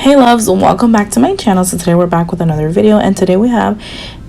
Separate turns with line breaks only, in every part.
Hey loves, welcome back to my channel. So today we're back with another video, and today we have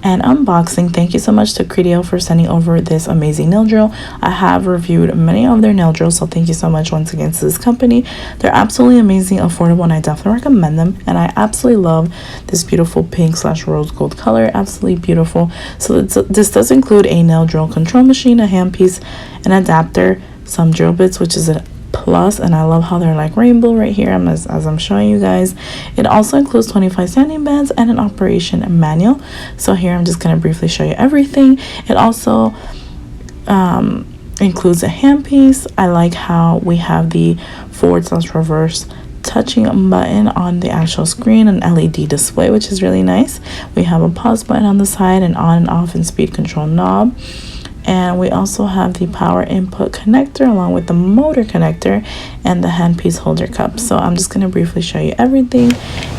an unboxing. Thank you so much to Kredioo for sending over this amazing nail drill. I have reviewed many of their nail drills, so thank you so much once again to this company. They're absolutely amazing, affordable, and I definitely recommend them. And I absolutely love this beautiful pink/rose gold color. Absolutely beautiful. So this does include a nail drill control machine, a handpiece, an adapter, some drill bits, which is a plus, and I love how they're like rainbow right here as I'm showing you guys. It also includes 25 sanding bands and an operation manual. So here I'm just going to briefly show you everything. It also includes a handpiece. I like how we have the forward/reverse touching button on the actual screen, an LED display, which is really nice. We have a pause button on the side, an on and off and speed control knob. And we also have the power input connector along with the motor connector and the handpiece holder cup. So I'm just going to briefly show you everything,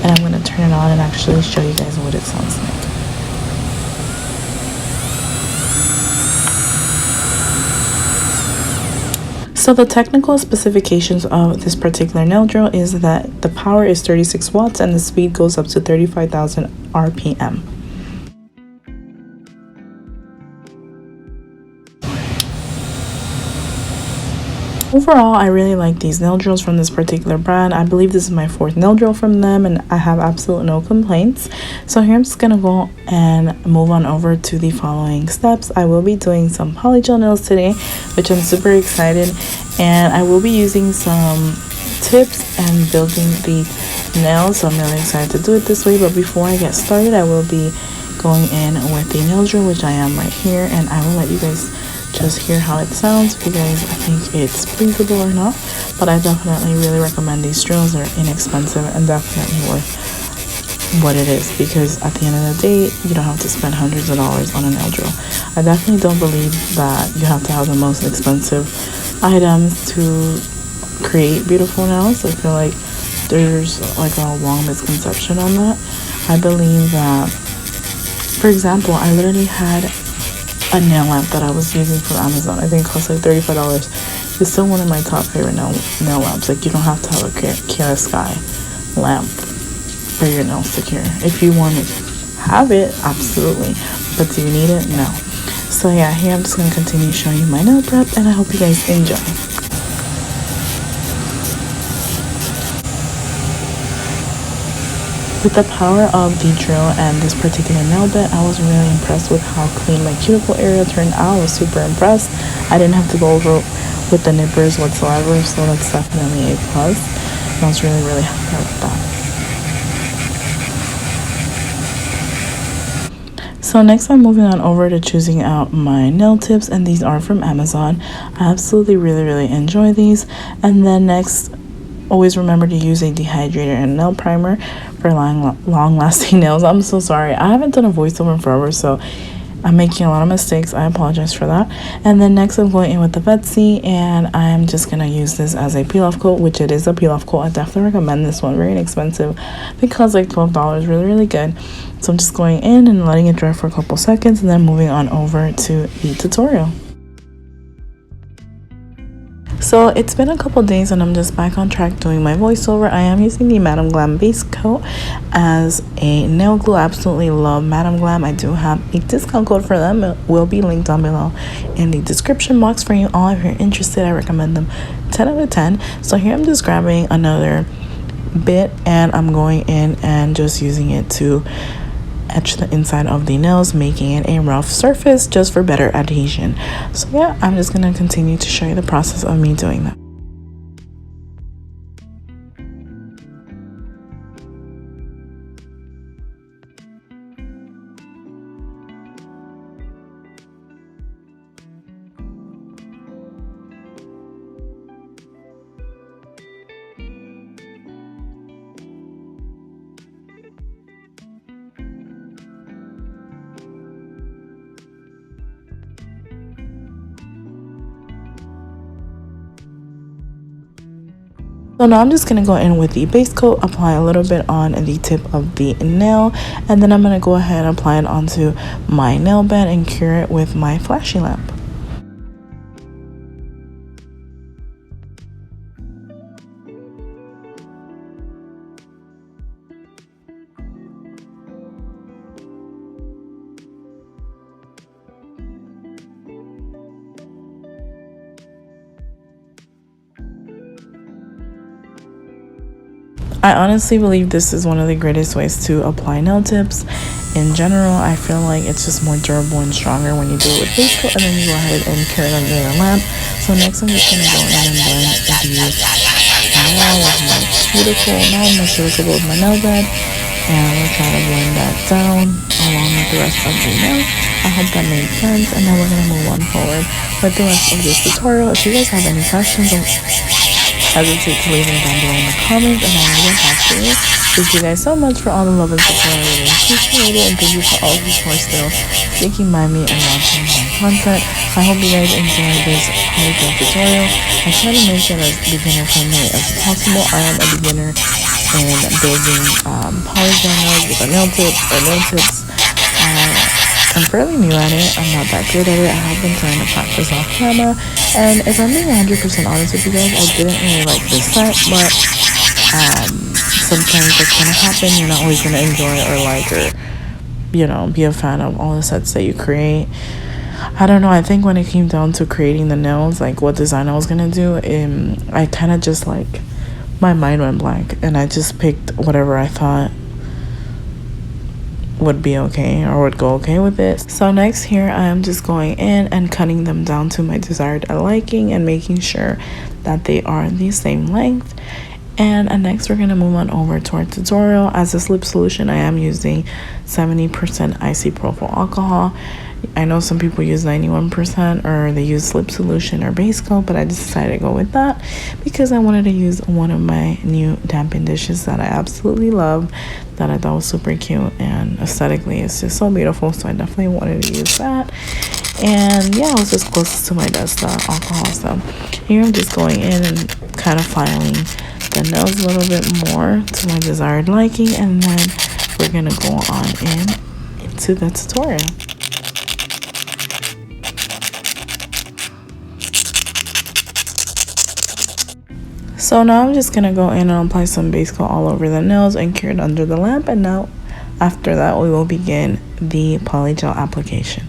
and I'm going to turn it on and actually show you guys what it sounds like. So the technical specifications of this particular nail drill is that the power is 36 watts and the speed goes up to 35,000 RPM. Overall, I really like these nail drills from this particular brand. I believe this is my 4th nail drill from them, and I have absolutely no complaints. So here I'm just gonna go and move on over to the following steps. I will be doing some polygel nails today, which I'm super excited, and I will be using some tips and building the nails. So I'm really excited to do it this way. But before I get started, I will be going in with the nail drill, which I am right here, and I will let you guys just hear how it sounds if you guys think it's pleasable or not. But I definitely really recommend these drills. They're inexpensive and definitely worth what it is, because at the end of the day, you don't have to spend hundreds of dollars on a nail drill. I definitely don't believe that you have to have the most expensive items to create beautiful nails. I feel like there's like a long misconception on that. I believe that, for example, I literally had a nail lamp that I was using from Amazon. I think it cost like $35. It's still one of my top favorite nail lamps. Like, you don't have to have a Kiara Sky lamp for your nails to cure. If you want to have it, absolutely, but do you need it? No. So yeah, here I'm just going to continue showing you my nail prep, and I hope you guys enjoy. With the power of the drill and this particular nail bit, I was really impressed with how clean my cuticle area turned out. I was super impressed. I didn't have to go over with the nippers whatsoever, so that's definitely a plus. And I was really happy with that. So next I'm moving on over to choosing out my nail tips, and these are from Amazon. I absolutely really enjoy these. And then next, always remember to use a dehydrator and nail primer for long-lasting nails. I'm so sorry. I haven't done a voiceover in forever, so I'm making a lot of mistakes. I apologize for that. And then next I'm going in with the Betsy, and I'm just going to use this as a peel-off coat, which it is a peel-off coat. I definitely recommend this one. Very inexpensive. I think it costs like $12. Really good. So I'm just going in and letting it dry for a couple seconds, and then moving on over to the tutorial. So it's been a couple days and I'm just back on track doing my voiceover. I am using the Madam Glam base coat as a nail glue. I absolutely love Madam Glam. I do have a discount code for them. It will be linked down below in the description box for you all. If you're interested, I recommend them 10 out of 10. So here I'm just grabbing another bit, and I'm going in and just using it to etch the inside of the nails, making it a rough surface just for better adhesion. So yeah, I'm just going to continue to show you the process of me doing that. So now I'm just going to go in with the base coat, apply a little bit on the tip of the nail, and then I'm going to go ahead and apply it onto my nail bed and cure it with my flashy lamp. I honestly believe this is one of the greatest ways to apply nail tips. In general, I feel like it's just more durable and stronger when you do it with base coat, and then you go ahead and cure it under the lamp. So next I'm just going to go in and blend the nail with my cuticle, not my cuticle, but with my nail bed. And I'm going to try to blend that down along with the rest of the nail. I hope that made sense, and then we're going to move on forward with the rest of this tutorial. If you guys have any questions, don't hesitate to leave them down below in the comments, and I will get back to you. Thank you guys so much for all the love and support. I really appreciate it, and thank you for all of you who are still sticking by me and watching my content. I hope you guys enjoyed this POLYGEL tutorial. I try to make it as beginner friendly as possible. I am a beginner in building POLYGEL nails with a nail tip or nail tips. I'm fairly new at it. I'm not that good at it. I have been trying to practice off camera, and if I'm being 100% honest with you guys, I didn't really like this set, but sometimes that's gonna happen. You're not always gonna enjoy or like or be a fan of all the sets that you create. I don't know. I think when it came down to creating the nails, like what design I was gonna do, I kind of just like my mind went blank, and I just picked whatever I thought would be okay or would go okay with it. So next here I am just going in and cutting them down to my desired liking and making sure that they are the same length. And next we're going to move on over to our tutorial. As a slip solution, I am using 70% isopropyl alcohol. I know some people use 91% or they use slip solution or base coat, but I just decided to go with that because I wanted to use one of my new dampen dishes that I absolutely love, that I thought was super cute, and aesthetically it's just so beautiful, so I definitely wanted to use that. And yeah, I was just closest to my desk, the alcohol. So here I'm just going in and kind of filing the nails a little bit more to my desired liking, and then we're gonna go on into the tutorial. So now I'm just gonna go in and apply some base coat all over the nails and cure it under the lamp, and now after that we will begin the polygel application.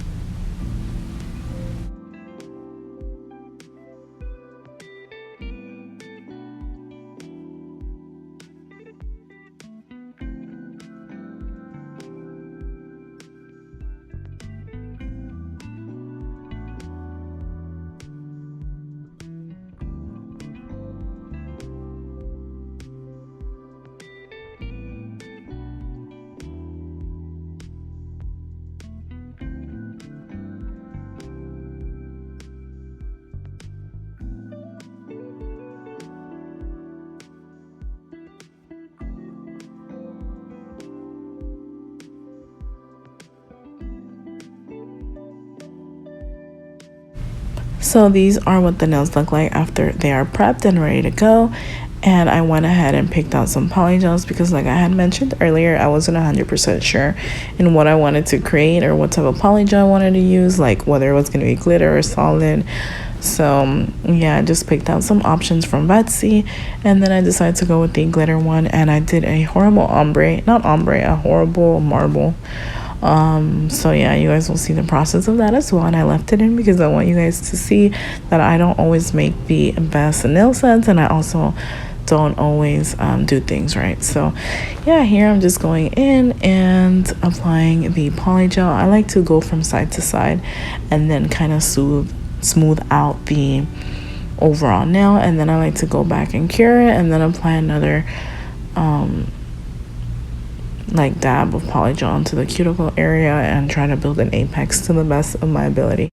So these are what the nails look like after they are prepped and ready to go. And I went ahead and picked out some polygels because, like I had mentioned earlier, I wasn't 100% sure in what I wanted to create or what type of polygel I wanted to use, like whether it was going to be glitter or solid. So yeah, I just picked out some options from Betsy, and then I decided to go with the glitter one, and I did a horrible a horrible marble. So yeah, you guys will see the process of that as well, and I left it in because I want you guys to see that I don't always make the best nail sets, and I also don't always do things right. So yeah, here I'm just going in and applying the polygel. I like to go from side to side and then kind of smooth out the overall nail, and then I like to go back and cure it and then apply another like dab of polygel into the cuticle area and try to build an apex to the best of my ability.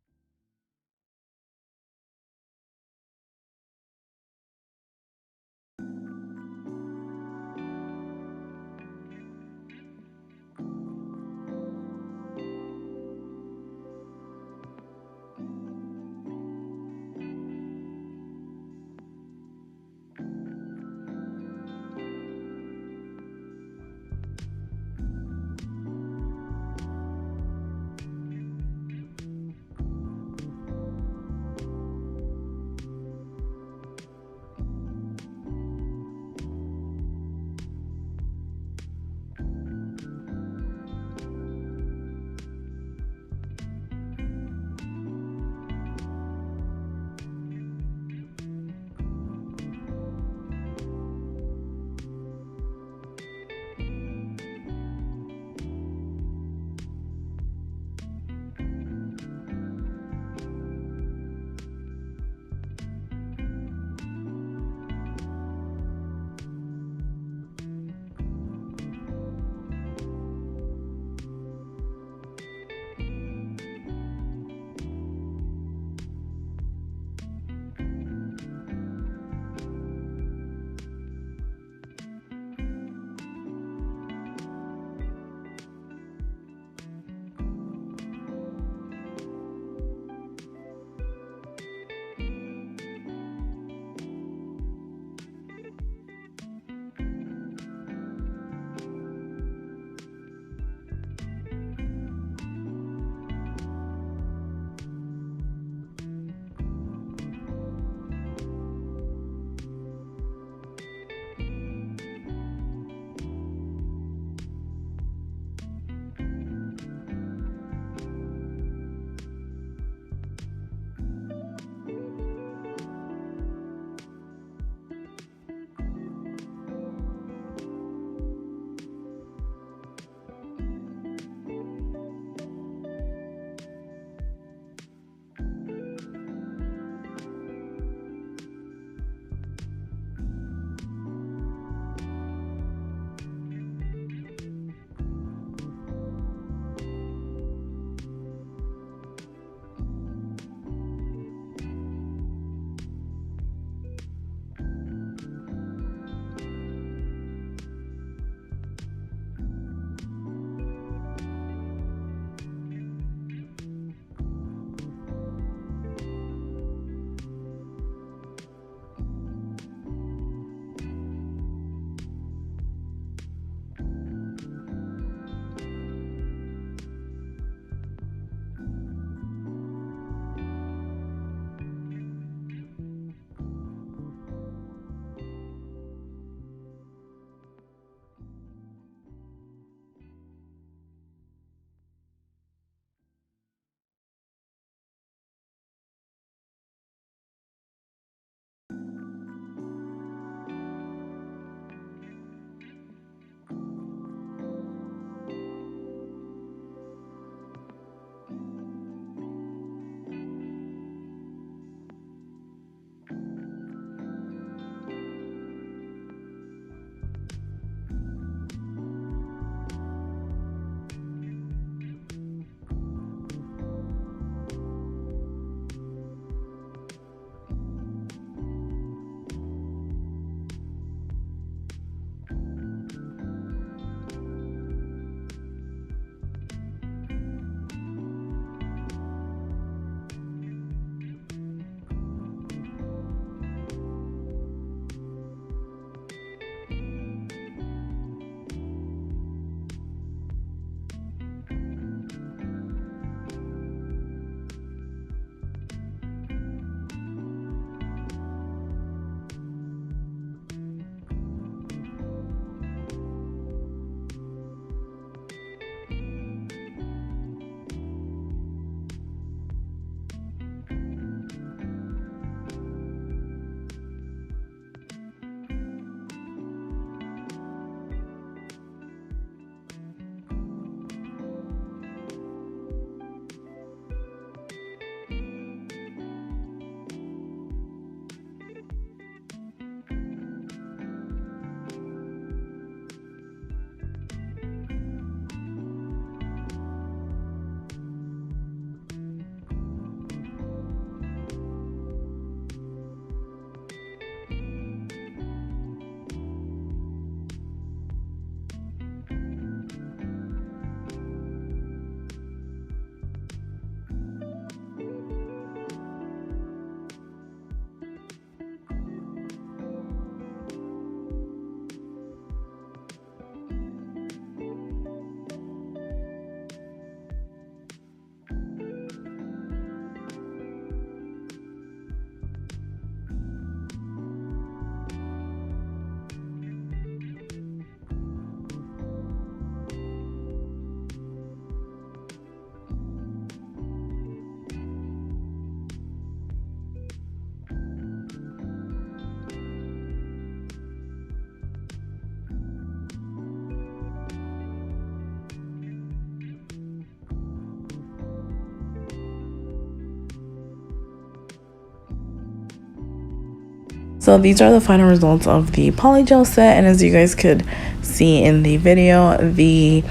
So these are the final results of the polygel set, and as you guys could see in the video, the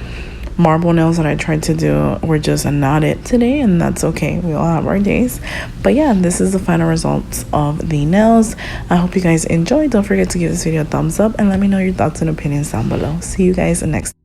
marble nails that I tried to do were just not it today, and that's okay. We all have our days. But yeah, this is the final results of the nails. I hope you guys enjoyed. Don't forget to give this video a thumbs up and let me know your thoughts and opinions down below. See you guys next